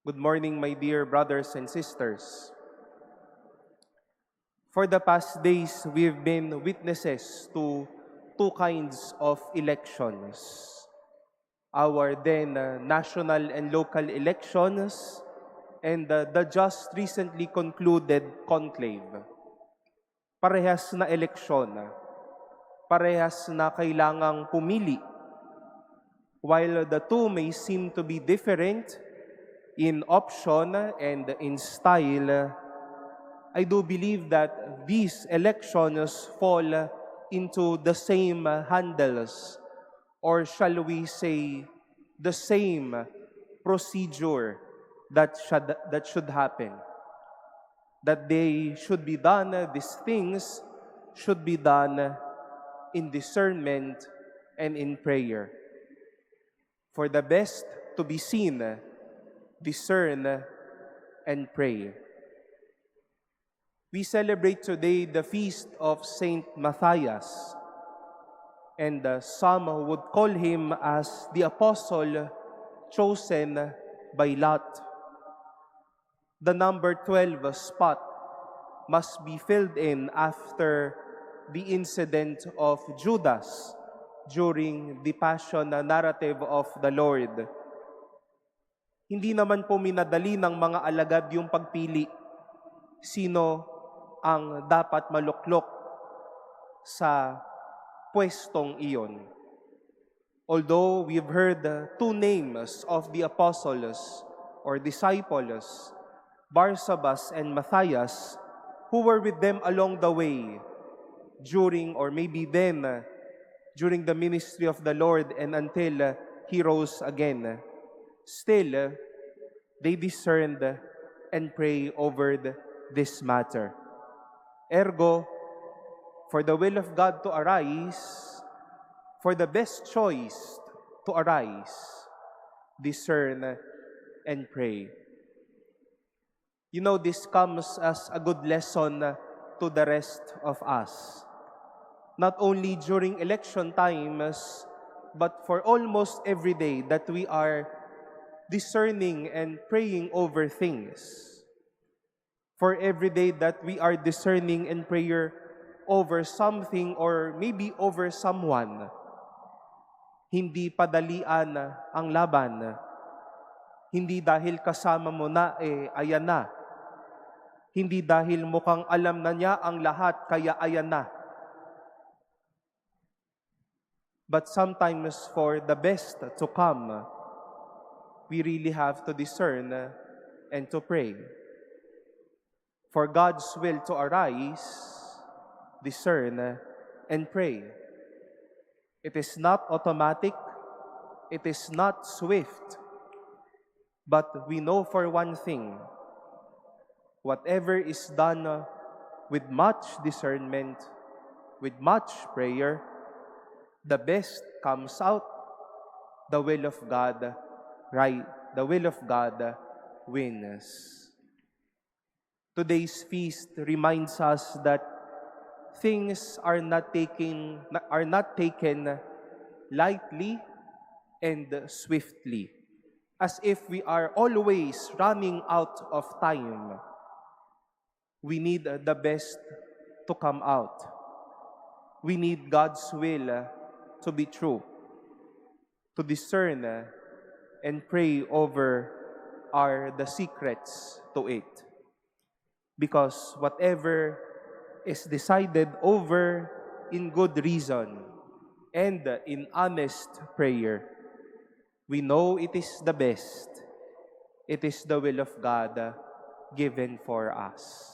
Good morning, my dear brothers and sisters. For the past days, we've been witnesses to two kinds of elections. Our then national and local elections and the just recently concluded conclave. Parehas na eleksyon, parehas na kailangang pumili. While the two may seem to be different in option and in style, I do believe that these elections fall into the same handles, or shall we say, the same procedure that should happen. That they should be done, these things should be done in discernment and in prayer. For the best to be seen, discern, and pray. We celebrate today the feast of Saint Matthias, and some would call him as the apostle chosen by Lot. The number 12 spot must be filled in after the incident of Judas during the passion narrative of the Lord. Hindi naman po minadali ng mga alagad yung pagpili sino ang dapat maluklok sa pwestong iyon. Although we've heard two names of the apostles or disciples, Barsabas and Matthias, who were with them along the way during or maybe then during the ministry of the Lord and until He rose again. Still, they discerned and pray over this matter. Ergo, for the will of God to arise, for the best choice to arise, discern and pray. You know, this comes as a good lesson to the rest of us. Not only during election times, but for almost every day that we are discerning and praying over things. For every day that we are discerning and prayer over something or maybe over someone, hindi padalian ang laban. Hindi dahil kasama mo na, ayan na. Hindi dahil mukhang alam na niya ang lahat, kaya ayan na. But sometimes for the best to come, we really have to discern and to pray. For God's will to arise, discern and pray. It is not automatic, it is not swift, but we know for one thing, whatever is done with much discernment, with much prayer, the best comes out. The will of God, right? The will of God wins. Today's feast reminds us that things are not taken lightly and swiftly, as if we are always running out of time. We need the best to come out. We need God's will to be true, to discern and pray over the secrets to it. Because whatever is decided over in good reason and in honest prayer, we know it is the best. It is the will of God given for us.